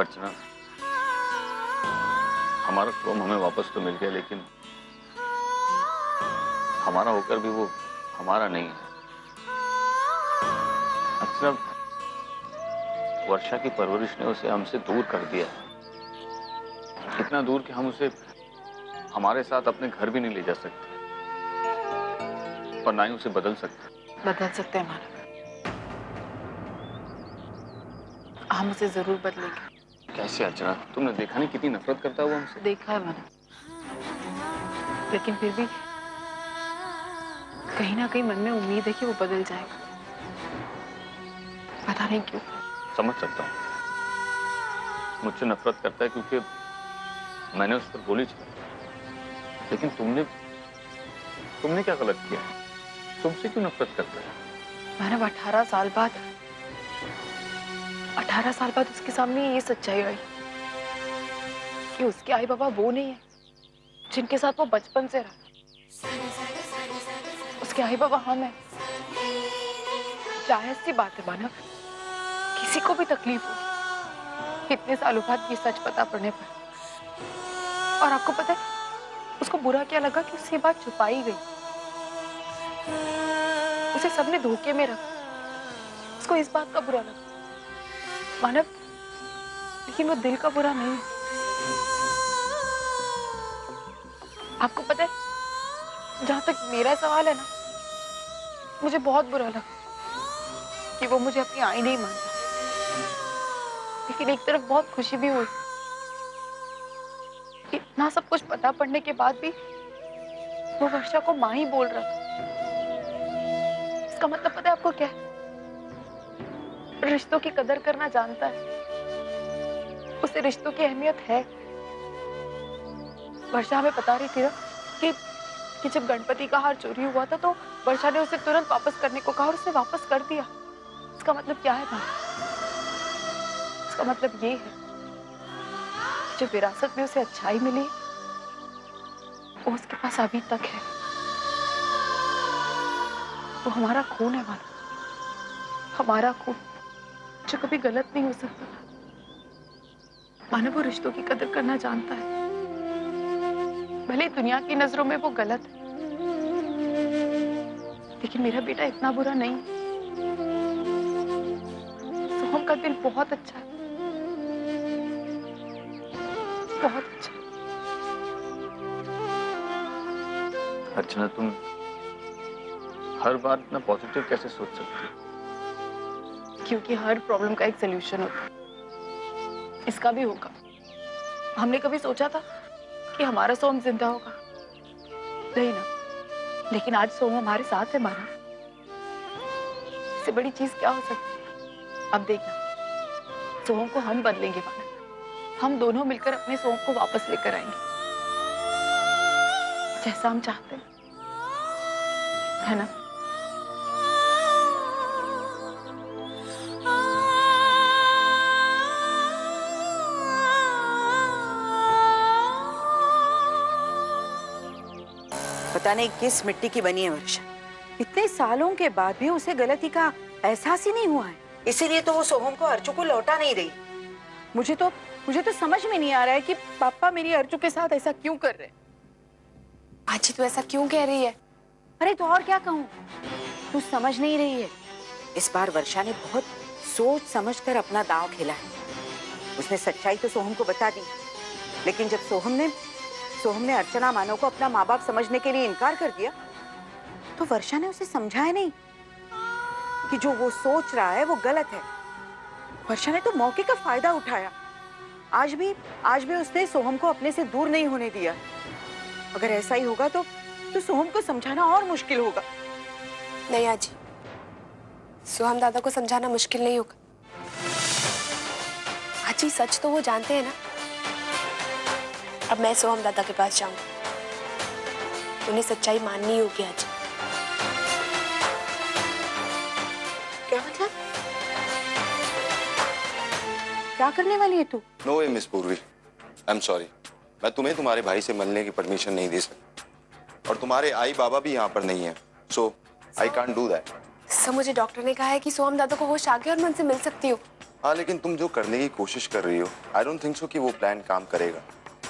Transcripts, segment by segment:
अर्चना, हमारा सोम हमें वापस तो मिल गया, लेकिन हमारा होकर भी वो हमारा नहीं है। अर्चना, वर्षा की परवरिश ने उसे हमसे दूर कर दिया, इतना दूर कि हम उसे हमारे साथ अपने घर भी नहीं ले जा सकते और ना ही उसे बदल सकते। बदल सकते हैं मानव, हम उसे जरूर बदलेंगे। कैसे अर्चना? तुमने देखा नहीं कितनी नफरत करता है वो हमसे। देखा है मानव, लेकिन फिर भी कहीं ना कहीं मन में उम्मीद है कि वो बदल जाएगा। पता नहीं क्यों। समझ सकता हूँ, मुझसे नफरत करता है क्योंकि मैंने उस पर गोली चलाई, लेकिन तुमने क्या गलत किया? तुमसे क्यों नफरत करता है? मानव 18 साल बाद उसके सामने ये सच्चाई आई कि उसके आई बाबा वो नहीं है जिनके साथ वो बचपन से रहा। उसके आई बाबा हम हैं। जाहिर सी बात है मानव, किसी को भी तकलीफ होगी इतने सालों बाद ये सच पता पड़ने पर। और आपको पता है उसको बुरा क्या लगा कि उससे बात छुपाई गई, उसे सबने धोखे में रखा। उसको इस बात का बुरा लगा मानव, लेकिन वो दिल का बुरा नहीं है। आपको पता है जहां तक मेरा सवाल है ना, मुझे बहुत बुरा लगा कि वो मुझे अपनी आई नहीं मानता, लेकिन एक तरफ बहुत खुशी भी हुई। इतना सब कुछ पता पड़ने के बाद भी वो वर्षा को माँ ही बोल रहा था। इसका मतलब पता है आपको क्या है? रिश्तों की कदर करना जानता है, उसे रिश्तों की अहमियत है। वर्षा हमें बता रही थी ना कि जब गणपति का हार चोरी हुआ था तो वर्षा ने उसे तुरंत वापस करने को कहा और उसने वापस कर दिया। इसका मतलब क्या है भाई? इसका मतलब ये है जो विरासत में उसे अच्छाई मिली वो उसके पास अभी तक है। वो हमारा खून है मानो, हमारा खून जो कभी गलत नहीं हो सकता। मानो वो रिश्तों की कदर करना जानता है, भले दुनिया की नजरों में वो गलत है, लेकिन मेरा बेटा इतना बुरा नहीं है। सोहम का दिल बहुत अच्छा है, बहुत अच्छा। अर्चना, तुम हर बार इतना पॉजिटिव कैसे सोच सकती हो? क्योंकि हर प्रॉब्लम का एक सोल्यूशन होता है, इसका भी होगा। हमने कभी सोचा था कि हमारा सोहम जिंदा होगा? नहीं ना, लेकिन आज सोहम हमारे साथ है माना। इससे बड़ी चीज क्या हो सकती है? अब देखना, सोहम को हम बदलेंगे माना। हम दोनों मिलकर अपने सोहम को वापस लेकर आएंगे, जैसा हम चाहते हैं, है ना? पता नहीं किस मिट्टी की बनी है वर्षा। इतने सालों के बाद भी उसे गलती का एहसास ही नहीं हुआ है, इसीलिए तो वो सोहम को अर्चू को लौटा नहीं रही। मुझे तो समझ में नहीं आ रहा है कि पापा मेरी अर्चू के साथ ऐसा क्यों कर रहे हैं। आजी तू ऐसा क्यों कह रही है? अरे तो और क्या कहूँ, तू समझ नहीं रही है। इस बार वर्षा ने बहुत सोच समझकर अपना दांव खेला है। उसने सच्चाई तो सोहम को बता दी, लेकिन जब सोहम ने अर्चना मानव को अपना माँ बाप समझने के लिए इनकार कर दिया, तो वर्षा ने उसे समझाया नहीं कि जो वो सोच रहा है वो गलत है। वर्षा ने तो मौके का फायदा उठाया। आज भी उसने सोहम को अपने से दूर नहीं होने दिया। अगर ऐसा ही होगा तो सोहम को समझाना और मुश्किल होगा। नहीं आजी, सोहम दादा को समझाना मुश्किल नहीं होगा। आजी सच तो वो जानते हैं ना। अब मैं सोहम दादा के पास जाऊंगी, उन्हें सच्चाई माननी होगी आजी। क्या मतलब? क्या करने वाली है तू? नो वे मिस पूर्वी, आई एम सॉरी। मैं तुम्हें तुम्हारे भाई से मिलने की परमिशन नहीं दे सकता, और तुम्हारे आई बाबा भी यहाँ पर नहीं है, so I can't do that. Sir मुझे डॉक्टर ने कहा है कि सोहम दादा को होश आ गया और मैं उनसे मिल सकती हूँ। हाँ, लेकिन तुम जो करने की कोशिश कर रही हो, आई डोंट थिंक सो कि वो प्लान काम करेगा।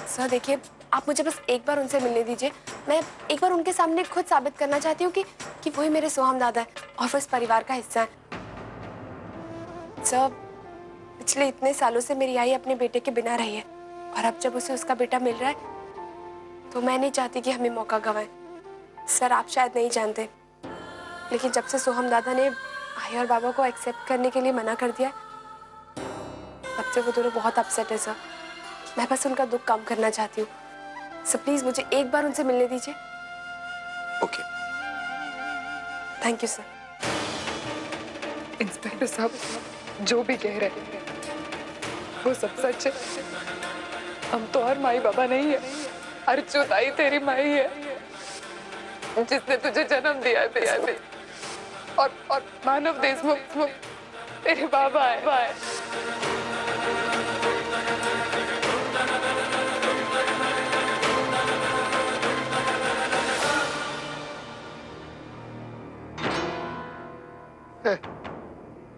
सर देखिए, आप मुझे बस एक बार उनसे मिलने दीजिए। मैं एक बार उनके सामने खुद साबित करना चाहती हूँ कि वही मेरे सोहम दादा है और वो इस परिवार का हिस्सा है। सर, पिछले इतने सालों से मेरी आई अपने बेटे के बिना रही है और अब जब उसे उसका बेटा मिल रहा है तो मैं नहीं चाहती कि हमें मौका गंवाएं। सर, आप शायद नहीं जानते, लेकिन जब से सोहम दादा ने आई और बाबा को एक्सेप्ट करने के लिए मना कर दिया, तब से वो दोनों बहुत अपसेट है सर। मैं बस उनका दुख कम करना चाहती हूँ। सर प्लीज मुझे एक बार उनसे मिलने दीजिए। Okay. Thank you sir. Inspector साहब, जो भी कह रहे हैं वो सब सच है। हम तो हर माई बाबा नहीं है, अर्जुन आई तेरी माई है, जिसने तुझे जन्म दिया थे। और मानव देशमुख तेरे बाबा है।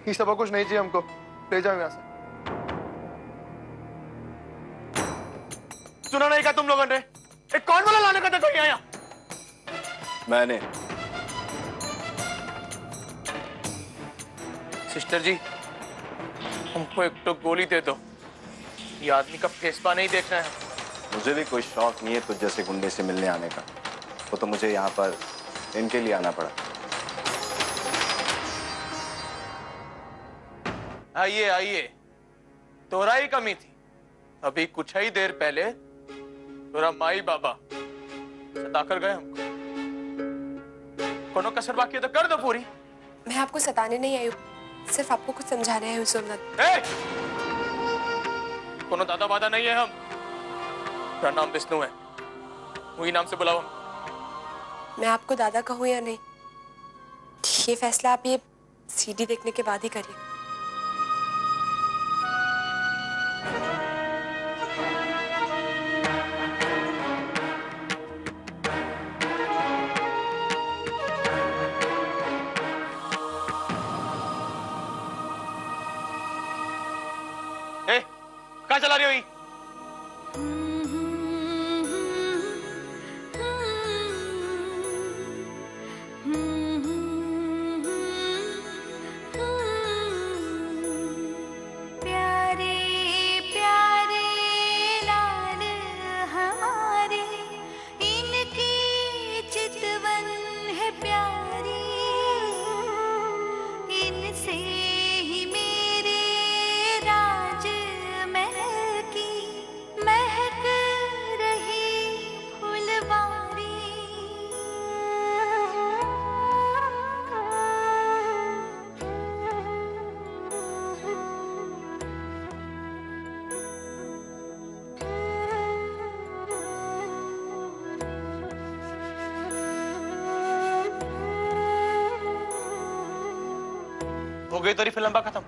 ये सब कुछ नहीं चाहिए हमको, ले जाओ यहाँ से। सुना नहीं का तुम लोगों ने? एक कौन वाला लाने का था कोई आया? मैंने। सिस्टर जी, हमको एक तो गोली दे दो, ये आदमी का फेसपा नहीं देखना है। मुझे भी कोई शौक नहीं है तुझ जैसे गुंडे से मिलने आने का, वो तो मुझे यहाँ पर इनके लिए आना पड़ा। आइए आइए, तोरा ही कमी थी। अभी कुछ ही देर पहले तोरा माई बाबा सताकर गए हमको। कोनो कसर बाकी है तो कर दो पूरी। मैं आपको सताने नहीं आई हूँ, सिर्फ आपको कुछ समझाने आई हूँ सोमनाथ। कोनो दादा वादा नहीं है हम। मेरा नाम विष्णु है, वही नाम से बुलाओ। मैं आपको दादा कहूँ या नहीं, ये फैसला आप ये सीडी देखने के बाद ही करिए। कहाँ चला रही हो? प्यारे प्यारे लाल हमारे, इनकी चितवन है प्यारी, इनसे ही मेरे राज महल की महक रही फुलवारी। हो गई तेरी फिल्म खत्म।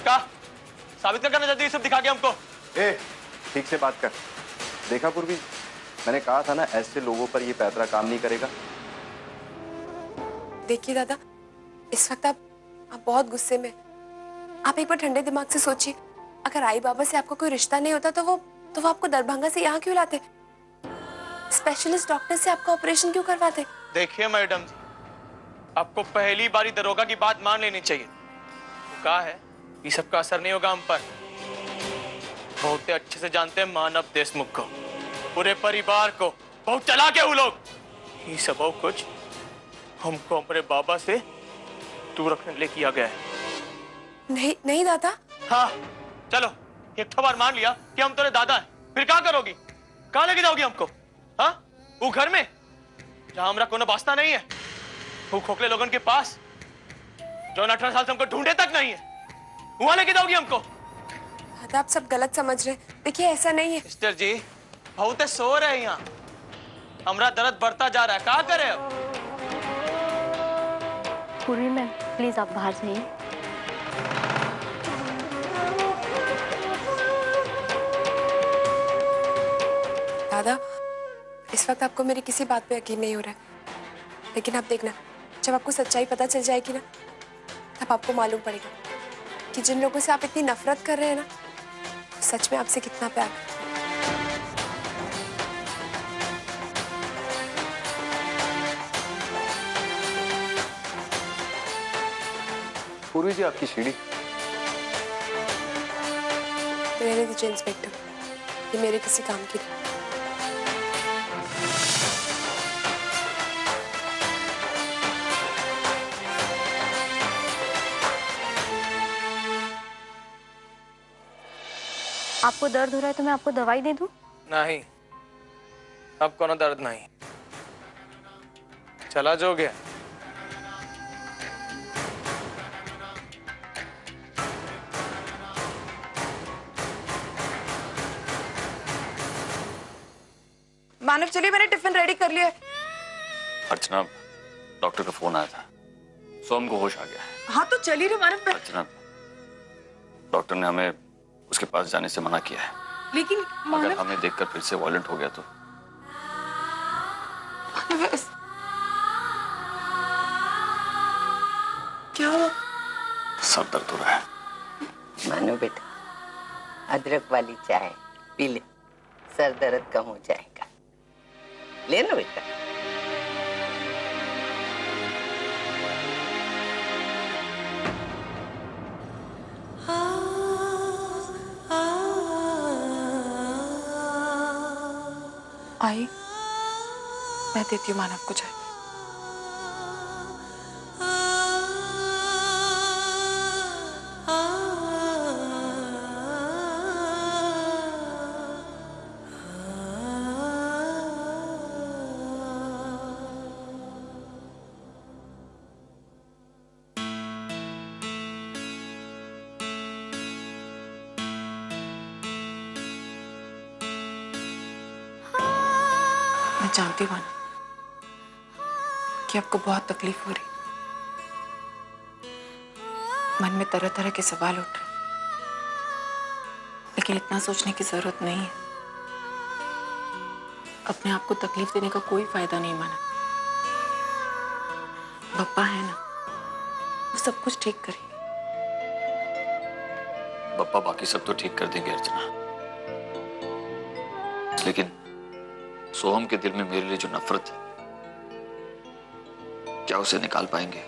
का साबित कर करना चाहती है, सब दिखा के हमको। ए, ठीक से बात कर। देखा पूर्वी, मैंने कहा था ना ऐसे लोगों पर ये पैतरा काम नहीं करेगा। देखिए दादा, इस वक्त आप बहुत गुस्से में। आप एक बार ठंडे दिमाग से सोचिए, अगर आई बाबा से आपका कोई रिश्ता नहीं होता तो वो आपको दरभंगा से यहाँ क्यों लाते? स्पेशलिस्ट डॉक्टर से आपका ऑपरेशन क्यों करवाते? देखिए मैडम जी, आपको पहली बारी दरोगा की बात मान लेनी चाहिए। वो कहा है ये सबका असर नहीं होगा हम पर। बहुत अच्छे से जानते हैं मानव देशमुख को, पूरे परिवार को, बहुत चला के वो लोग। ये सब कुछ हमको हमारे बाबा से दूर रखने ले किया गया है। नहीं नहीं दादा। हाँ चलो, एक बार मान लिया कि हम तेरे दादा हैं, फिर क्या करोगी? कहाँ लेके जाओगी हमको? हाँ, वो घर में जहाँ हमारा कोनो वास्ता नहीं है, वो खोखले लोगों के पास जो 18 साल से हमको ढूंढे तक नहीं है, वहां लेके जाओगी हमको? दादा आप सब गलत समझ रहे हैं। देखिए ऐसा नहीं है। सिस्टर जी, बहुत सो रहे हैं यहाँ, हमारा दर्द बढ़ता जा रहा है, क्या करे अब? पूर्वी मैम, प्लीज आप बाहर जाइए। दादा, इस वक्त आपको मेरी किसी बात पे यकीन नहीं हो रहा है, लेकिन आप देखना, जब आपको सच्चाई पता चल जाएगी ना, तब आपको मालूम पड़ेगा कि जिन लोगों से आप इतनी नफरत कर रहे हैं ना, सच में आपसे कितना प्यार करते हैं। पूर्वी जी, आपकी सीढ़ी। रहने दीजिए इंस्पेक्टर, ये मेरे किसी काम की नहीं। आपको दर्द हो रहा है तो मैं आपको दवाई दे दूं? नहीं, अब कोनो दर्द नहीं। चला जो गया। मानव चलिए, मैंने टिफिन रेडी कर लिया है। अर्चना, डॉक्टर का फोन आया था, सोम को होश आ गया है। हाँ तो चलिए रे मानव। अर्चना, डॉक्टर ने हमें उसके पास जाने से मना किया है। लेकिन अगर मानव, हमें देखकर फिर से वायलेंट हो गया तो क्या हुआ? सर दर्द हो रहा है। मानो बेटा, अदरक वाली चाय पी ले, सर दर्द कम हो जाएगा। ले लो बेटा। आई, मैं देती हूँ मानव को चाय। मैं जानती हूँ मानव कि आपको बहुत तकलीफ हो रही, मन में तरह तरह के सवाल उठ रहे, लेकिन इतना सोचने की जरूरत नहीं है। अपने आप को तकलीफ देने का कोई फायदा नहीं मानव। पप्पा है ना, वो सब कुछ ठीक करेंगे। पप्पा बाकी सब तो ठीक कर देंगे अर्चना, लेकिन सोहम के दिल में मेरे लिए जो नफरत है, क्या उसे निकाल पाएंगे?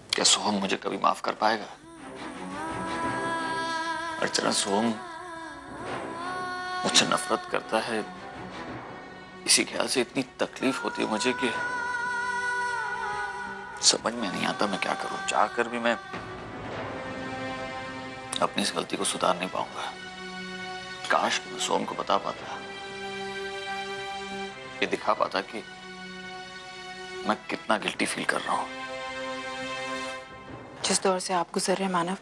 क्या सोहम मुझे कभी माफ कर पाएगा? अर्चना, सोहम मुझसे नफरत करता है, इसी ख्याल से इतनी तकलीफ होती है मुझे कि समझ में नहीं आता मैं क्या करूं। चाहकर भी मैं अपनी इस गलती को सुधार नहीं पाऊंगा। काश मैं सोम को बता पाता, ये दिखा पाता कि मैं कितना गिल्टी फील कर रहा हूं। जिस दौर से आप गुजर रहे मानव,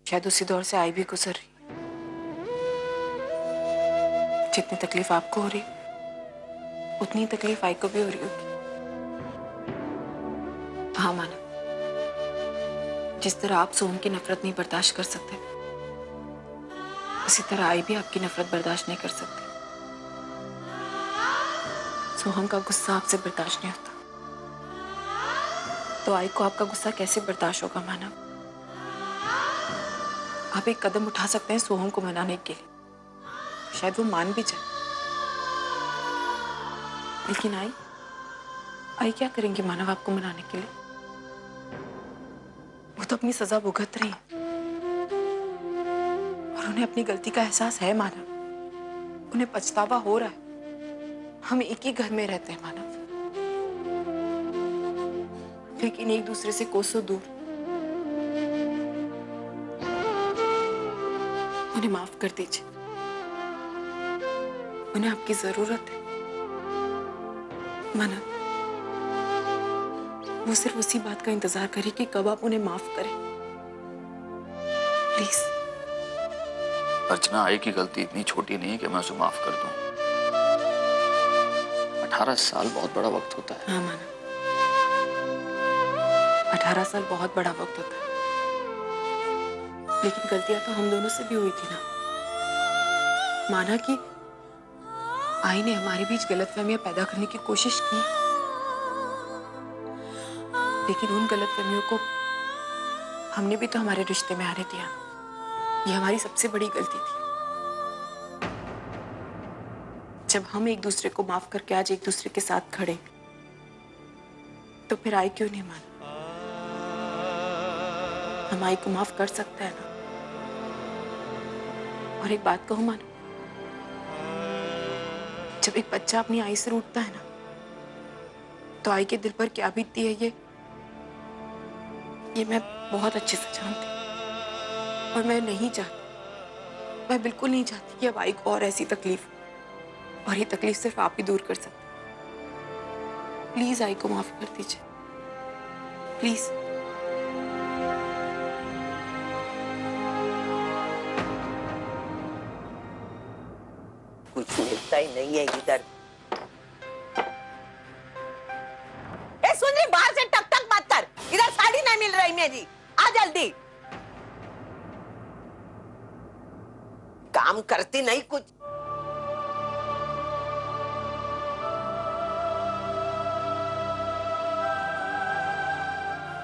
शायद उसी दौर से आई भी गुजर रही। जितनी तकलीफ आपको हो रही, उतनी तकलीफ आई को भी हो रही होगी। हाँ मानव, जिस तरह आप सोहम की नफरत नहीं बर्दाश्त कर सकते, उसी तरह आई भी आपकी नफरत बर्दाश्त नहीं कर सकती। सोहम का गुस्सा आपसे बर्दाश्त नहीं होता, तो आई को आपका गुस्सा कैसे बर्दाश्त होगा मानव? आप एक कदम उठा सकते हैं सोहम को मनाने के लिए, शायद वो मान भी जाए। लेकिन आई क्या करेंगी मानव आपको मनाने के लिए? वो तो अपनी सजा भुगत रही है और उन्हें अपनी गलती का एहसास है मानव। उन्हें पछतावा हो रहा है। हम एक ही घर में रहते हैं मानव, लेकिन एक दूसरे से कोसों दूर। उन्हें माफ कर दीजिए, उन्हें आपकी जरूरत है मानव। वो सिर्फ उसी बात का इंतजार करे कि कब आप उन्हें माफ करें। प्लीज। अर्चना, आई की गलती इतनी छोटी नहीं है कि मैं उसे माफ कर दूं। 18 साल बहुत बड़ा वक्त होता है। हाँ मानव, 18 साल बहुत बड़ा वक्त होता है, लेकिन गलतियां तो हम दोनों से भी हुई थी ना। माना कि आई ने हमारे बीच गलतफहमियां पैदा करने की कोशिश की, लेकिन उन गलतफहमियों को हमने भी तो हमारे रिश्ते में आने दिया। ये हमारी सबसे बड़ी गलती थी। जब हम एक दूसरे को माफ करके आज एक दूसरे के साथ खड़े, तो फिर आई क्यों नहीं मान? हम आई को माफ कर सकते हैं ना। और एक बात कहूं मानो, जब एक बच्चा अपनी आई से रूठता है ना, तो आई के दिल पर क्या बीतती है ये मैं बहुत अच्छे से जानती हूँ। और मैं नहीं चाहती, मैं बिल्कुल नहीं चाहती कि अब आई को और ऐसी तकलीफ, और ये तकलीफ सिर्फ आप ही दूर कर सकते। प्लीज आई को माफ कर दीजिए, प्लीज। कुछ मिलता ही नहीं है इधर। ए सुन रही, बाहर से टक टक मत कर, इधर साड़ी नहीं मिल रही मेरी, आ जल्दी। काम करती नहीं कुछ।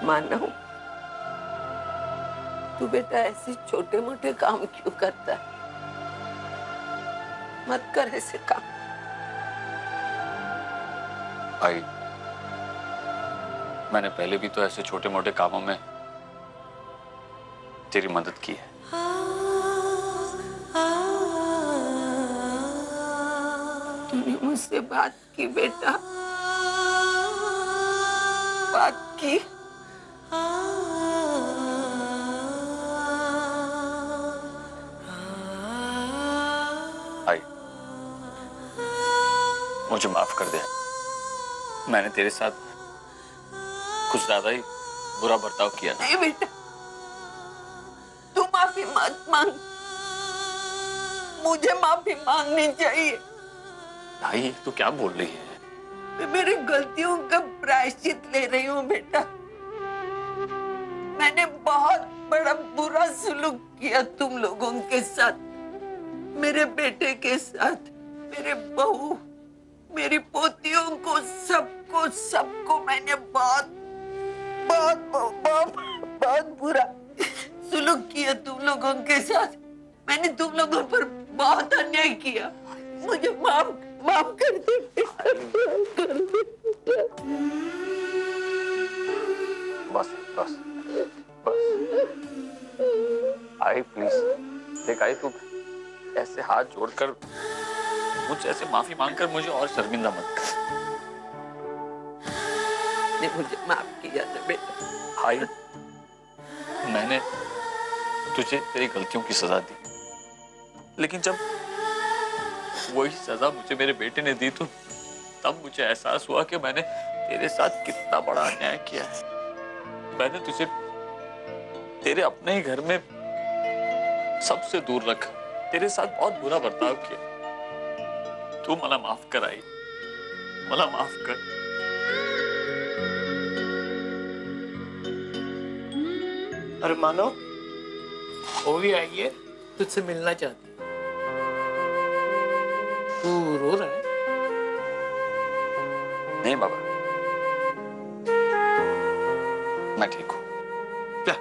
मानो तू बेटा ऐसे छोटे मोटे काम क्यों करता है? मत कर ऐसे काम। आई, मैंने पहले भी तो ऐसे छोटे मोटे कामों में तेरी मदद की है। तूने मुझसे बात की बेटा, बात की। आई, मुझे माफ कर दे। मैंने तेरे साथ कुछ ज्यादा ही बुरा बर्ताव किया। नहीं बेटा, तू माफी मत मांग, मुझे माफी मांगनी चाहिए। आई, तू क्या बोल रही है? मैं मेरी गलतियों का प्रायश्चित ले रही हूँ बेटा। मैंने बहुत बड़ा बुरा सलूक किया तुम लोगों के साथ, मेरे बेटे के साथ, मेरे बहू, मेरी पोतियों को, सबको मैंने बहुत बहुत बहुत बहुत बुरा सलूक किया तुम लोगों के साथ। मैंने तुम लोगों पर बहुत अन्याय किया, मुझे माफ कर दे। बस बस बस आई, प्लीज देख आई, तू ऐसे हाथ जोड़कर मुझे ऐसे माफी मांगकर मुझे और शर्मिंदा मत कर। ने मुझे माफ किया ना बेटा। आई, मैंने तुझे तेरी गलतियों की सजा दी, लेकिन जब वही सजा मुझे मेरे बेटे ने दी, तो तब मुझे एहसास हुआ कि मैंने तेरे साथ कितना बड़ा अन्याय किया है। मैंने तुझे तेरे अपने ही घर में सबसे दूर रख तेरे साथ बहुत बुरा बर्ताव किया। तू मला माफ कर आई, मला माफ कर। अरे मानो, वो भी आई है, तुझसे मिलना चाहती। तू रो रहा है? नहीं बाबा, मैं ठीक हूँ। क्या?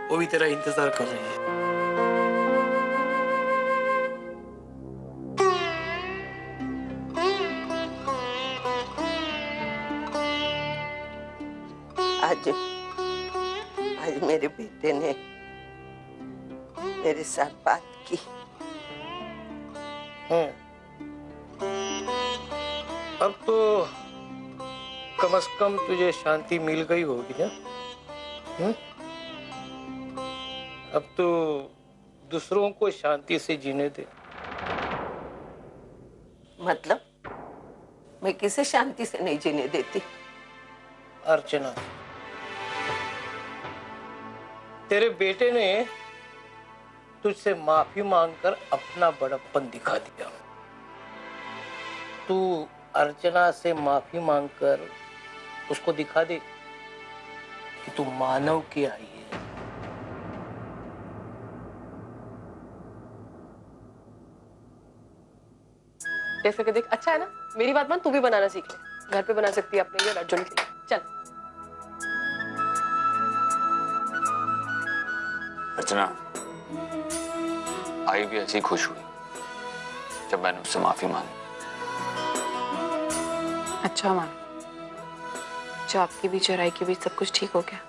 वो भी तेरा इंतजार कर रही है। आज मेरे बेटे ने मेरे साथ बात की। अब तो कम से कम तुझे शांति मिल गई होगी ना? अब तो दूसरों को शांति से जीने दे। मतलब मैं किसे शांति से नहीं जीने देती? अर्चना, तेरे बेटे ने तुझसे माफी मांगकर अपना बड़प्पन दिखा दिया। तू अर्चना से माफी मांगकर उसको दिखा दे कि तू मानव की आई है। टेस्ट करके देख, अच्छा है ना? मेरी बात मान, तू भी बनाना सीख ले। घर पे बना सकती है अपने लिए और अर्जुन के लिए। चल। अर्चना, आई भी ऐसी खुश हुई जब मैंने उससे माफी मांगी। अच्छा मान, जो आपके बीच और आई के बीच सब कुछ ठीक हो गया।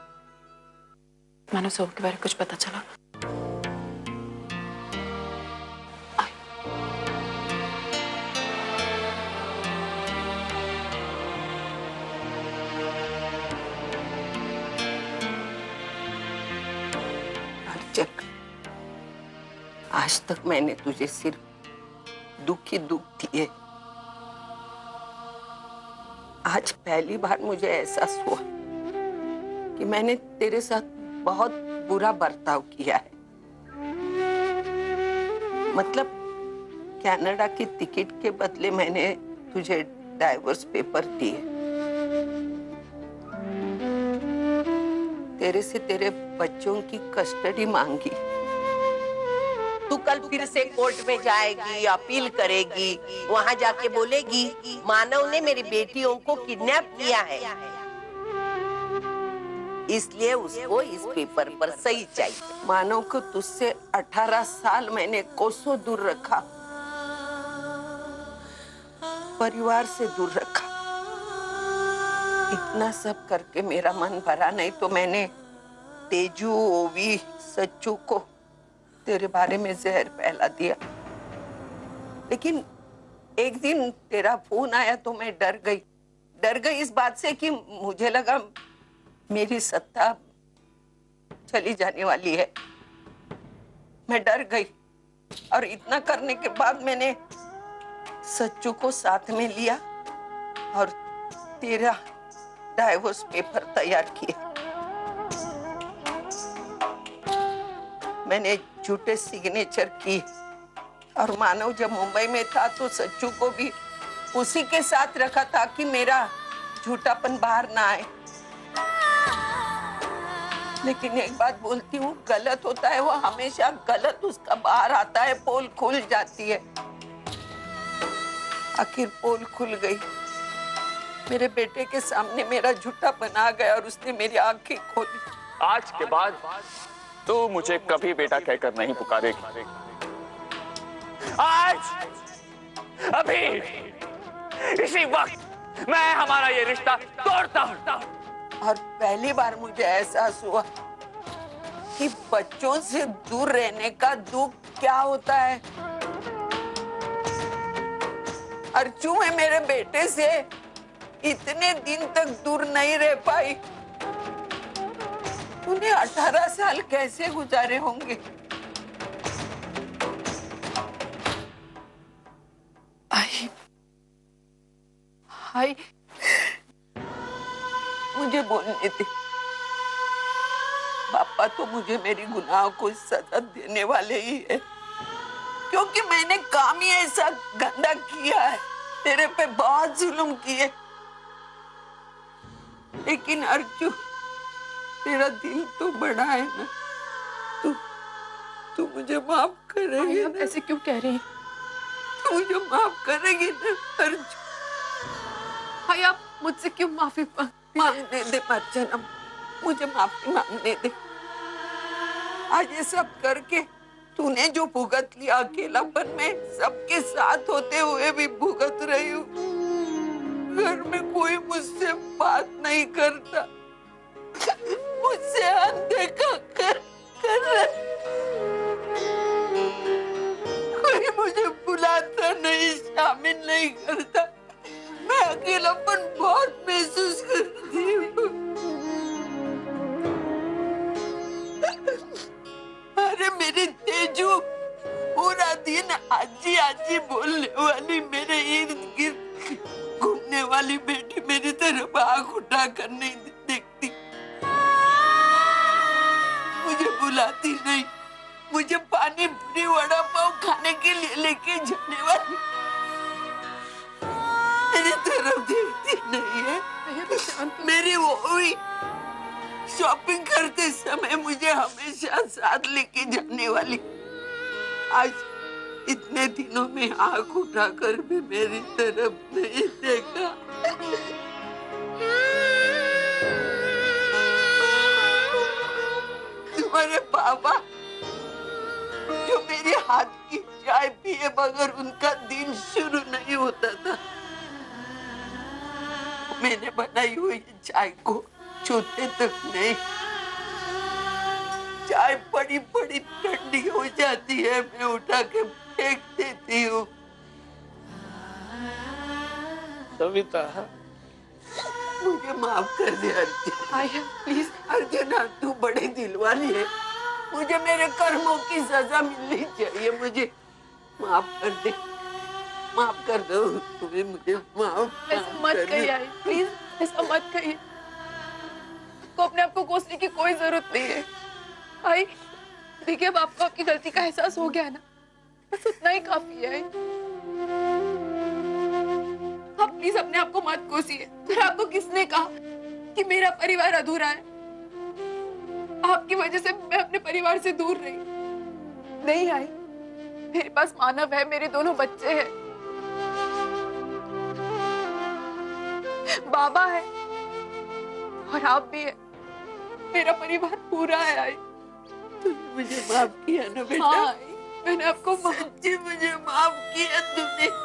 मानो सोम के बारे में कुछ पता चला। अर्चक, आज तक मैंने तुझे सिर्फ दुख ही दुख दिए। आज पहली बार मुझे एहसास हुआ कि मैंने तेरे साथ बहुत बुरा बर्ताव किया है। मतलब कनाडा की टिकट के बदले मैंने तुझे डाइवोर्स पेपर दिए। तेरे से तेरे बच्चों की कस्टडी मांगी। तू कल फिर से कोर्ट में जाएगी, अपील करेगी, वहाँ जाके बोलेगी मानव ने मेरी बेटियों को किडनैप किया है, इसलिए उसको इस पेपर पर सही चाहिए। मानव को तुझसे 18 साल मैंने कोसों दूर रखा, परिवार से दूर रखा। इतना सब करके मेरा मन भरा नहीं तो मैंने तेजू, ओवी, सच्चू को तेरे बारे में जहर फैला दिया। लेकिन एक दिन तेरा फोन आया तो मैं डर गई इस बात से कि मुझे लगा मेरी सत्ता चली जाने वाली है। मैं डर गई और इतना करने के बाद मैंने सच्चू को साथ में लिया और तेरा डाइवोर्स पेपर तैयार किया। मैंने झूठे सिग्नेचर की और मानव जब मुंबई में था तो सच्चू को भी उसी के साथ रखा था कि मेरा झूठापन बाहर ना आए। लेकिन एक बात बोलती हूँ, गलत होता है वो हमेशा गलत उसका बाहर आता है, पोल खुल जाती है। आखिर पोल खुल गई। मेरे बेटे के सामने मेरा झूठापन आ गया और उसने मेरी आंखें खोली। आज के बाद तू मुझे कभी बेटा कहकर नहीं पुकारेगी। आज अभी इसी वक्त मैं हमारा ये रिश्ता तोड़ता हूं। और पहली बार मुझे एहसास हुआ कि बच्चों से दूर रहने का दुख क्या होता है। अर्चू मैं मेरे बेटे से इतने दिन तक दूर नहीं रह पाई। उन्हें 18 साल कैसे गुजारे होंगे। आई मुझे बोलने दे। पापा तो मुझे मेरी गुनाहों को सजा देने वाले ही है, क्योंकि मैंने काम ही ऐसा गंदा किया है, तेरे पे बहुत जुल्म किए। लेकिन अर्जु, तेरा दिल तो बड़ा है ना, तू मुझे माफ करेगी? आप ऐसे क्यों कह रही हैं? तू मुझे माफ करेगी ना अर्जु? भाई आप मुझसे क्यों माफी मांगने दे अर्चना, मुझे माफी मांगने दे। आज ये सब करके तूने जो भुगत लिया अकेलापन में, सबके साथ होते हुए भी भुगत रही हूँ। घर में कोई मुझसे बात नहीं करता, मुझसे अनदेखा कर कोई मुझे बुलाता नहीं, शामिल नहीं करता। मैं अकेलापन बहुत महसूस करती हूँ। अरे मेरी तेजू, पूरा दिन आजी आजी बोलने वाली, मेरे इर्द गिर्द घूमने वाली बेटी मेरी तरफ आंख उठा कर नहीं देखती, मुझे बुलाती नहीं, मुझे पानी पूरी वड़ा पाव खाने के लिए लेके जाने वाली मेरी तरफ देखती नहीं है। मेरी वो हुई शॉपिंग करते समय मुझे हमेशा साथ लेके जाने वाली, आज इतने दिनों में आंख उठाकर भी मेरी तरफ नहीं देखा। तुम्हारे पापा मैंने बनाई हुई चाय को छूते तक नहीं। चाय बड़ी बड़ी ठंडी हो जाती है, मैं उठा के फेंक देती हूँ। सविता, मुझे माफ कर दे अर्जुन। आर्या प्लीज। अर्जुन तू बड़े दिल वाली है, मुझे मेरे कर्मों की सजा मिलनी चाहिए। मुझे माफ कर दे, माफ कर दो। तुम्हें मुझे माफ ऐसा मत करिए आई, प्लीज ऐसा मत करिए। आपको अपने आप को कोसने की कोई जरूरत नहीं है। आई देखिए, अब आपको आपकी गलती का एहसास हो गया है ना, बस उतना ही काफी है। आप प्लीज अपने आप को मत कोसिए। फिर आपको किसने कहा कि मेरा परिवार अधूरा है? आपकी वजह से मैं अपने परिवार से दूर रही नहीं। आई मेरे पास मानव है, मेरे दोनों बच्चे हैं, बाबा है और आप भी है। मेरा परिवार पूरा है। आई तूने मुझे माफ किया ना बेटा? हाँ, मैंने आपको सच्ची मुझे माफ किया तुमने।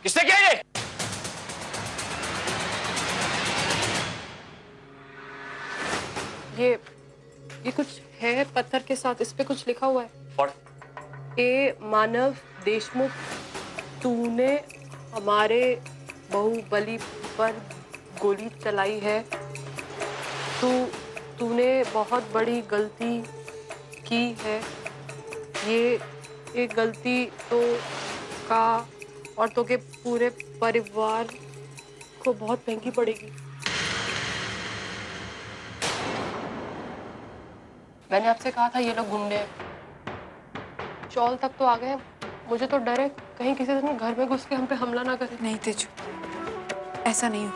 किसने किया ये? ये कुछ है पत्थर के साथ, इस पे कुछ लिखा हुआ है। पढ़। ए मानव देशमुख, तूने हमारे बाहुबली पर गोली चलाई है। तूने बहुत बड़ी गलती की है। ये गलती तो का और तो के पूरे परिवार को बहुत महंगी पड़ेगी। मैंने आपसे कहा था ये लोग गुंडे हैं। चौल तक तो आ गए। मुझे तो डर है कहीं किसी दिन घर में घुस के हम पे हमला ना करे। नहीं तेजू, ऐसा नहीं हो।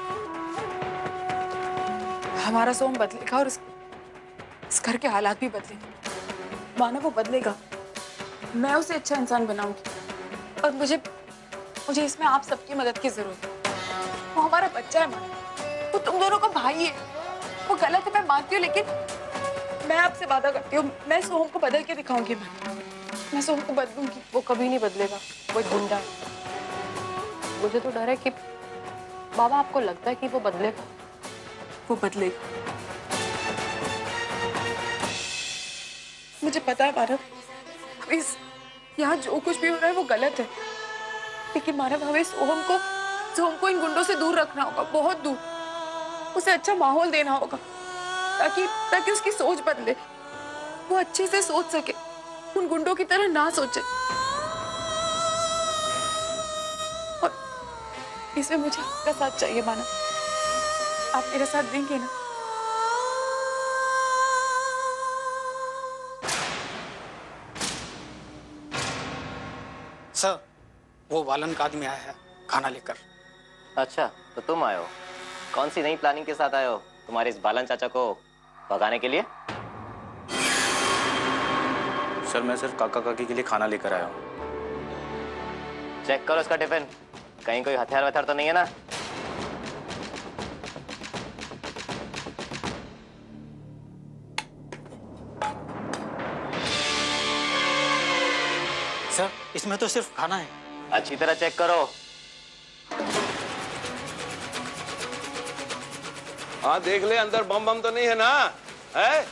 हमारा सोम बदलेगा और इस घर के हालात भी बदलेंगे। मानो वो बदलेगा, मैं उसे अच्छा इंसान बनाऊंगी। और मुझे इसमें आप सबकी मदद की जरूरत है। वो हमारा बच्चा है मानो, वो तुम दोनों का भाई है। वो गलत है मैं मानती हूँ, लेकिन मैं आपसे वादा करती हूँ, मैं सोहम को बदल के दिखाऊंगी। मैं सोहम को बदलूंगी। वो कभी नहीं बदलेगा, वो एक गुंडा है। मुझे तो डर है कि बाबा, आपको लगता है कि वो बदलेगा? वो बदलेगा। मुझे पता है मानव, अभी यहाँ जो कुछ भी हो रहा है वो गलत है, लेकिन मानव हमें सोहम को इन गुंडों से दूर रखना होगा, बहुत दूर। उसे अच्छा माहौल देना होगा ताकि उसकी सोच बदले, वो अच्छे से सोच सके, उन गुंडों की तरह ना सोचे। और इसमें मुझे आपका साथ चाहिए मानव। आप मेरा साथ देंगे ना? सर, वो वालन का आदमी आया है खाना लेकर। अच्छा, तो तुम आए हो? कौन सी नई प्लानिंग के साथ आए हो तुम्हारे इस बालन चाचा को भगाने के लिए? सर, मैं सिर्फ काका काकी के लिए खाना लेकर आया हूँ। चेक करो उसका टिफिन, कहीं कोई हथियार वथियार तो नहीं है ना? सर, इसमें तो सिर्फ खाना है। अच्छी तरह चेक करो। हाँ देख ले, अंदर बम बम तो नहीं है ना? है?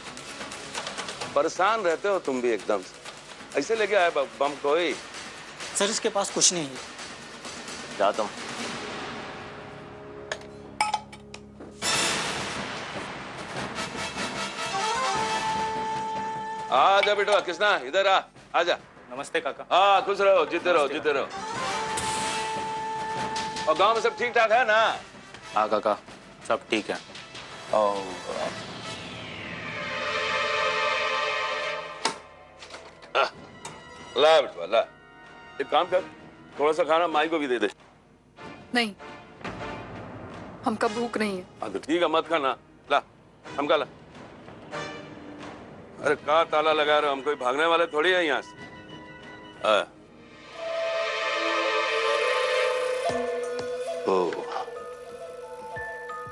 परेशान रहते हो तुम भी एकदम से। ऐसे लेके आए बम कोई? सर, इसके पास कुछ नहीं है। जाओ तुम। आजा बेटा, कृष्णा इधर आ, आजा। नमस्ते काका। हाँ, खुश रहो, जीते रहो, जीते रहो। और गांव में सब ठीक ठाक है ना? हाँ काका, सब ठीक है। ला बेटा ला, एक काम कर, थोड़ा सा खाना माई को भी दे दे। नहीं, हमका भूख नहीं है। हाँ तो ठीक है, मत खाना, ला हमका ला। अरे कहाँ ताला लगा रहे हो, हम कोई भागने वाले थोड़ी है यहाँ से।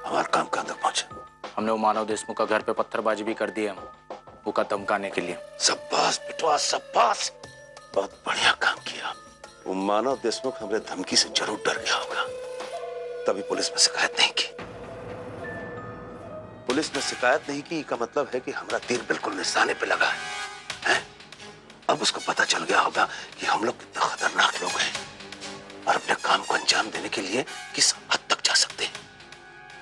हमारा काम कहाँ तक पहुंचा? हमने वो मानव देशमुख का घर पे पत्थरबाजी भी कर दी है, वो का धमकाने के लिए। शाबाश बिटवा शाबाश, बहुत बढ़िया काम किया। वो मानव देशमुख हमारे धमकी से जरूर डर गया होगा, तभी पुलिस में शिकायत नहीं की। पुलिस में शिकायत नहीं की का मतलब है कि हमारा तीर बिल्कुल निशाने पे लगा है? अब उसको पता चल गया होगा कि हम लोग कितने खतरनाक लोग हैं और अपने काम को अंजाम देने के लिए किस हद तक जा सकते हैं।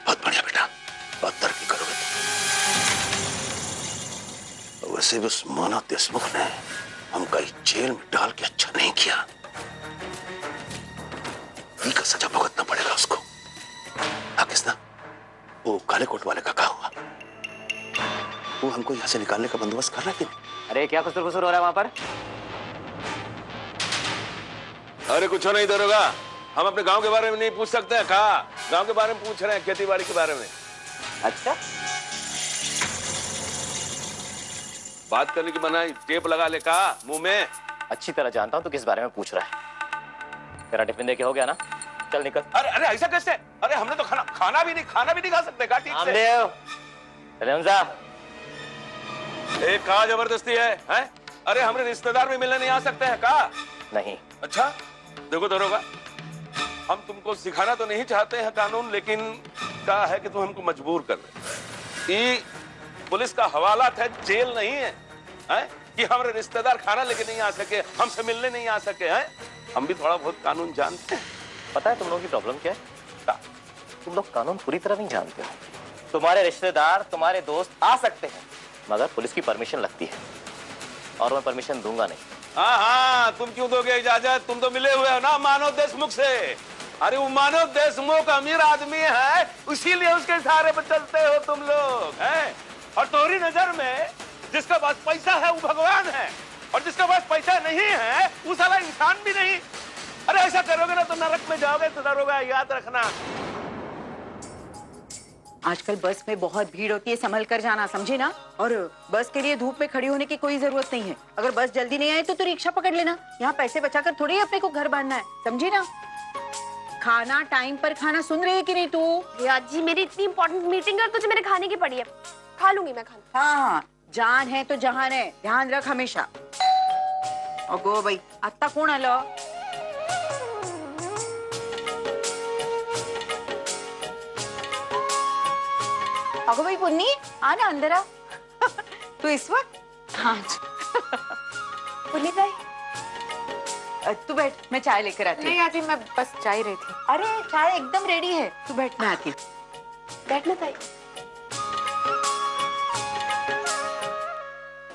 बहुत बढ़िया बेटा, बहुत तरक्की करोगे तुम। वैसे भी उस मानव देशमुख ने हमका जेल में डाल के अच्छा नहीं किया, इसी का सजा भुगतना पड़ेगा उसको। किसना वो काले कोट वाले का क्या हुआ? वो हमको यहाँ से निकालने का बंदोबस्त कर रहा है कि नहीं? अरे क्या कुछ हो रहा है वहां पर? अरे कुछ नहीं दरोगा, हम अपने गांव के बारे में नहीं पूछ सकते हैं। कहा गांव के बारे में पूछ रहे हैं, खेती बाड़ी के बारे में। अच्छा, बात करने की मनाही, टेप लगा ले कहा मुंह में। अच्छी तरह जानता हूं तू किस बारे में पूछ रहा है। तेरा टिफिन देके हो गया ना? चल निकल। अरे अरे ऐसा कैसे? अरे हमने तो खाना भी नहीं खा सकते का ठीक से। एक कहा जबरदस्ती है? अरे हमारे रिश्तेदार भी मिलने नहीं आ सकते हैं का? नहीं। अच्छा देखो दरोगा, हम तुमको सिखाना तो नहीं चाहते हैं कानून, लेकिन क्या है कि तुम हमको मजबूर कर रहे। ये पुलिस का हवालात है, जेल नहीं है, कि हमारे रिश्तेदार खाना लेके नहीं आ सके, हमसे मिलने नहीं आ सके हैं। हम भी थोड़ा बहुत कानून जानते हैं। पता है तुम लोगों की प्रॉब्लम क्या है? तुम लोग कानून पूरी तरह नहीं जानते हो। तुम्हारे रिश्तेदार, तुम्हारे दोस्त आ सकते हैं, मगर पुलिस की परमिशन लगती है, और मैं परमिशन दूंगा नहीं। हाँ, तुम क्यों दोगे इजाजत? तुम तो मिले हुए हो ना मानव देशमुख से। अरे वो मानव देशमुख अमीर आदमी है, इसीलिए उसके सहारे पर चलते हो तुम लोग, हैं? और तुम्हारी नजर में जिसका पास पैसा है वो भगवान है, और जिसका पास पैसा नहीं है वो साला इंसान भी नहीं। अरे ऐसा करोगे ना तो नरक में जाओगे, तो दरोगा याद रखना। आजकल बस में बहुत भीड़ होती है, संभल कर जाना, समझे ना? और बस के लिए धूप में खड़ी होने की कोई जरूरत नहीं है। अगर बस जल्दी नहीं आए तो रिक्शा पकड़ लेना। यहाँ पैसे बचाकर थोड़ी अपने को घर बांधना है, समझी ना? खाना टाइम पर खाना, सुन रही है कि नहीं तू? यार जी मेरी इतनी इंपॉर्टेंट मीटिंग है, तुझे मेरे खाने की पड़ी है, खा लूंगी मैं खाना। हाँ, जान है तो जहान है, ध्यान रख हमेशा। अगो भाई, आता कोण आलं? अगो भाई पुन्नी, आ ना अंदर आ। तू इस वक्त? हाँ। पुन्नी भाई, तू बैठ, मैं चाय लेकर आती हूँ। नहीं आती, मैं बस जा ही रही थी। अरे चाय एकदम रेडी है, तू बैठ, मैं आती हूँ। बैठना ताई।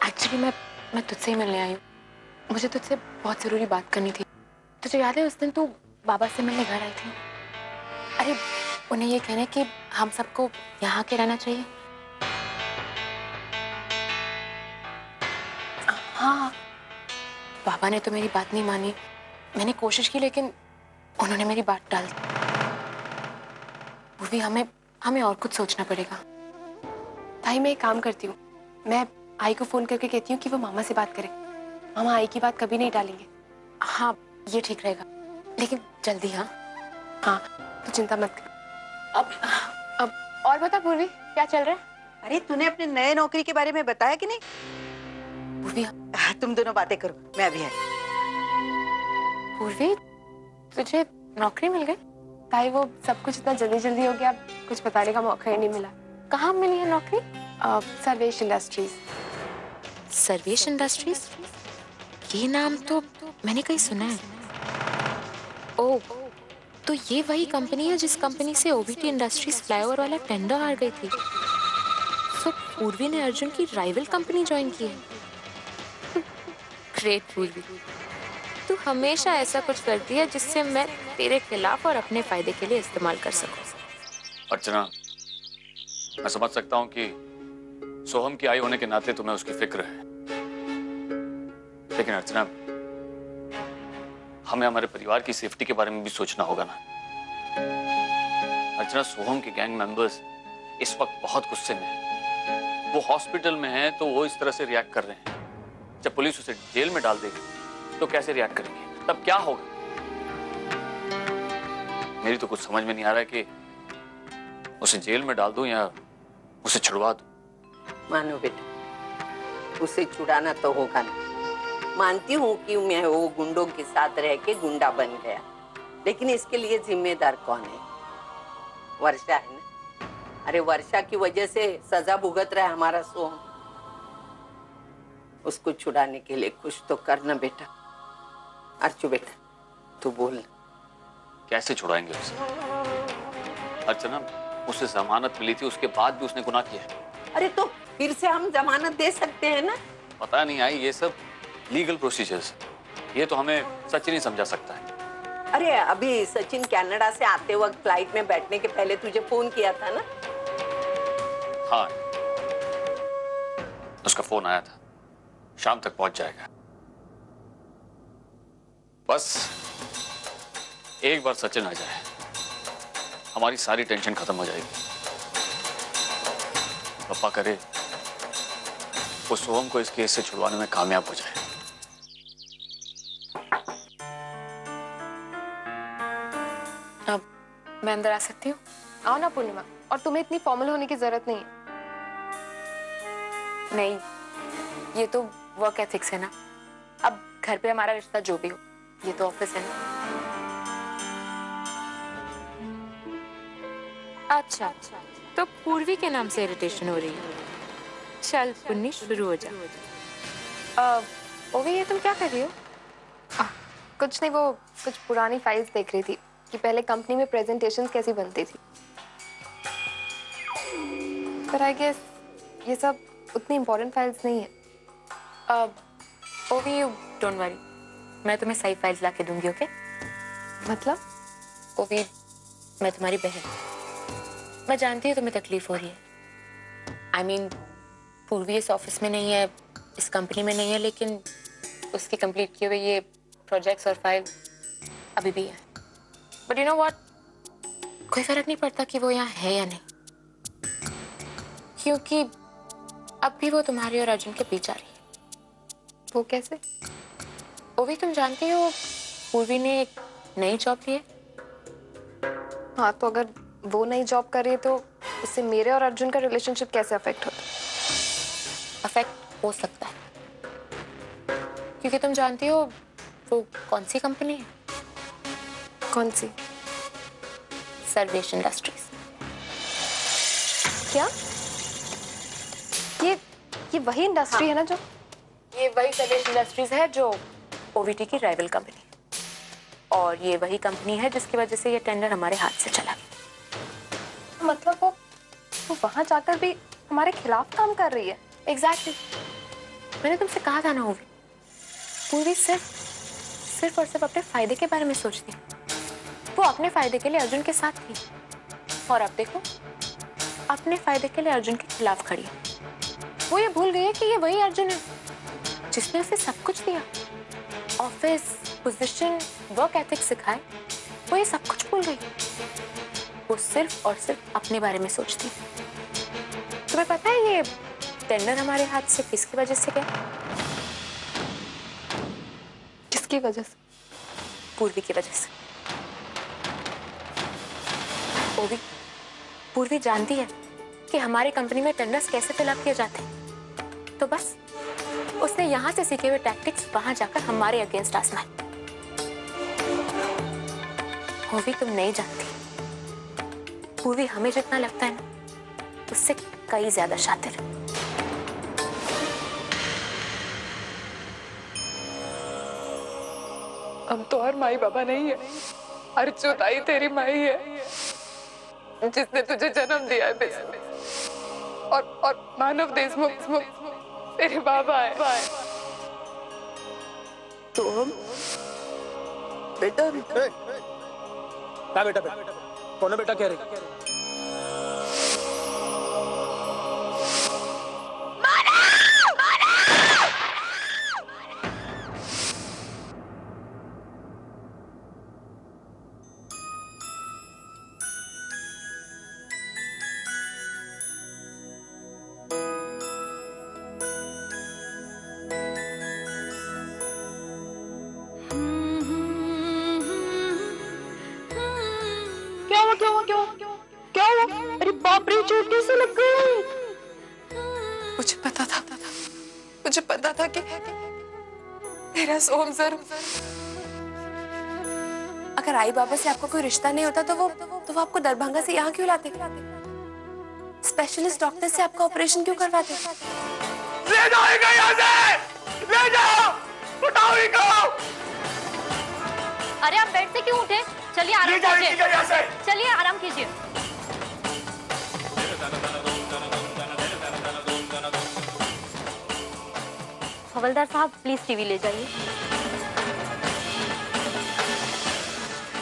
एक्चुअली मैं तुझसे ही मिलने आई हूँ। मुझे तुझसे बहुत जरूरी बात करनी थी। तुझे याद है उस दिन तू बाबा से मिलने घर आई थी? अरे उन्हें ये कहना कि हम सबको यहाँ के रहना चाहिए। हाँ, बाबा ने तो मेरी बात नहीं मानी। मैंने कोशिश की लेकिन उन्होंने मेरी बात टाल दी। वो भी हमें और कुछ सोचना पड़ेगा। ताई मैं एक काम करती हूँ, मैं आई को फोन करके कहती हूँ कि वो मामा से बात करे। मामा आई की बात कभी नहीं टालेंगे। हाँ, ये ठीक रहेगा, लेकिन जल्दी। हाँ, तो चिंता मत कर। अब और बता पूर्वी, क्या चल रहा है? अरे तूने अपने नए नौकरी के बारे में बताया कि नहीं? पूर्वी, तुम दोनों बातें करो, मैं अभी आई। पूर्वी, तुझे नौकरी मिल गई? ताई वो सब कुछ इतना जल्दी जल्दी हो गया, कुछ बताने का मौका ही नहीं मिला। कहाँ मिली है नौकरी? सर्वेश इंडस्ट्रीज। सर्वेश इंडस्ट्रीज? ये नाम तो मैंने कहीं सुना है। ओह, तो ये वही कंपनी है जिस कंपनी से ओवीटी इंडस्ट्रीज फ्लाईओवर वाला टेंडर हार गई थी। तो पूर्वी ने अर्जुन की राइवल कंपनी ज्वाइन की है। ग्रेट पूर्वी, तू हमेशा ऐसा कुछ करती है जिससे मैं तेरे खिलाफ और अपने फायदे के लिए इस्तेमाल कर सकूं। अर्चना, मैं समझ सकता हूं कि सोहम की आई होने के नाते तुम्हें उसकी फिक्र है, लेकिन अर्चना हमें हमारे परिवार की सेफ्टी के बारे में भी सोचना होगा ना। अर्चना, सोहम के गैंग मेंबर्स इस वक्त बहुत गुस्से में हैं। वो हॉस्पिटल में हैं तो वो इस तरह से रिएक्ट कर रहे हैं। जब पुलिस उसे जेल में डाल देगी तो कैसे रिएक्ट करेंगे, तब क्या होगा? मेरी तो कुछ समझ में नहीं आ रहा है कि उसे जेल में डाल दूं या उसे छुड़वा दूं। मानो बेटा, उसे छुड़ाना तो होगा ना। मानती हूँ कि मैं वो गुंडों के साथ रह के गुंडा बन गया, लेकिन इसके लिए जिम्मेदार कौन है? वर्षा है ना। अरे वर्षा की वजह से सजा भुगत रहा है हमारा सोहम। उसको छुड़ाने के लिए कुछ तो करना बेटा। अर्चू बेटा, तू बोल। कैसे छुड़ाएंगे उसे? अर्चना, उसे जमानत मिली थी, उसके बाद भी उसने गुनाह किया है। अरे तो फिर से हम जमानत दे सकते हैं ना? पता नहीं आई, ये सब लीगल प्रोसीजर्स, ये तो हमें सचिन ही समझा सकता है। अरे अभी सचिन कनाडा से आते वक्त फ्लाइट में बैठने के पहले तुझे फोन किया था ना? हाँ, उसका फोन आया था, शाम तक पहुंच जाएगा। बस एक बार सचिन आ जाए, हमारी सारी टेंशन खत्म हो जाएगी। पापा करे वो सोहम को इस केस से छुड़वाने में कामयाब हो जाए। अब मैं अंदर आ सकती हूँ? आओ ना पूर्णिमा, और तुम्हें इतनी फॉर्मल होने की जरूरत नहीं है। नहीं, ये तो वर्क एथिक्स है ना। अब घर पे हमारा रिश्ता जो भी हो, ये तो ऑफिस है ना। अच्छा, तो पूर्वी के नाम से इरिटेशन हो रही है। चल पुन्नी, शुरू हो जा। ओवी, ये तुम क्या कर रही हो? कुछ नहीं, वो कुछ पुरानी फाइल्स देख रही थी कि पहले कंपनी में प्रेजेंटेशंस कैसी बनती थी। पर आई गेस ये सब उतनी इम्पोर्टेंट फाइल्स नहीं है। ओवी, यू डोंट वरी, मैं तुम्हें सही फाइल्स ला के दूंगी, ओके? मतलब? ओवी, मैं तुम्हारी बहन, मैं जानती हूँ तुम्हें तकलीफ हो रही है। I mean, पूर्वी इस ऑफिस में नहीं है, इस कंपनी में नहीं है, लेकिन उसके कंप्लीट किए हुए ये प्रोजेक्ट्स और फाइल अभी भी है। बट यू नो व्हाट, कोई फर्क नहीं पड़ता कि वो यहाँ है या नहीं, क्योंकि अब भी वो तुम्हारे और अर्जुन के बीच आ रही है। वो कैसे? ओवी, तुम जानती हो पूर्वी ने एक नई जॉब ली है। हाँ, तो अगर वो नई जॉब कर रही है तो उससे मेरे और अर्जुन का रिलेशनशिप कैसे अफेक्ट होता है? अफेक्ट हो सकता है, क्योंकि तुम जानती हो वो कौन सी कंपनी है? कौन सी? सर्वेश इंडस्ट्रीज। क्या? ये वही इंडस्ट्री हाँ, है ना जो? ये वही सर्वेश इंडस्ट्रीज है जो ओवीटी की राइवल कंपनी है, और ये वही कंपनी है जिसकी वजह से ये टेंडर हमारे हाथ से चला गया। मतलब वो वहां जाकर भी हमारे खिलाफ काम कर रही है? एग्जैक्टली। मैंने तुमसे कहा था ना ओवी, पूरी सिर्फ और सिर्फ अपने फायदे के बारे में सोचती है। वो अपने फायदे के लिए अर्जुन के साथ थी, और अब देखो अपने फायदे के लिए अर्जुन के खिलाफ खड़ी है। वो ये भूल गई है कि ये वही अर्जुन है जिसने उसे सब कुछ दिया, ऑफिस, पोजीशन, वर्क एथिक्स सिखाए। वो ये सब कुछ भूल गई। वो सिर्फ और सिर्फ अपने बारे में सोचती है। तुम्हें पता है ये टेंडर हमारे हाथ से किसकी वजह से गया? किसकी वजह से? पूर्वी की वजह से। ओवी, पूर्वी जानती है कि हमारी कंपनी में टेंडर्स कैसे फिलअप किए जाते हैं, तो बस उसने यहाँ से सीखे हुए टैक्टिक्स वहां जाकर हमारे अगेंस्ट आजमाए। ओवी, तुम नहीं जानती, पूर्वी हमें जितना लगता है ना, उससे कई ज्यादा शातिर है। हम तो और माई बाबा नहीं है, अर्चू ताई तेरी माई है, जिसने तुझे जन्म दिया है। और मानव देशमुख तेरे बाबा है। तो हम बेटा क्या बेटा कौन है बेटा कह रही? बाप रे, चोट कैसे लग गई? मुझे पता था कि मेरा सोम जरूर, अगर आई बाबा से आपका कोई रिश्ता नहीं होता तो वो आपको दरभंगा से यहाँ क्यों लाते? स्पेशलिस्ट डॉक्टर से आपका ऑपरेशन क्यों करवाते? ले जाओ इनको यहाँ से, ले जाओ, उठाओ इनको। अरे आप बेड से क्यों उठे? चलिए आराम कीजिए, चलिए आराम कीजिए। हवलदार साहब प्लीज टीवी ले जाइए।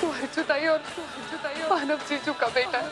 तू अर्जुताई और मानव जीजू का बेटा है।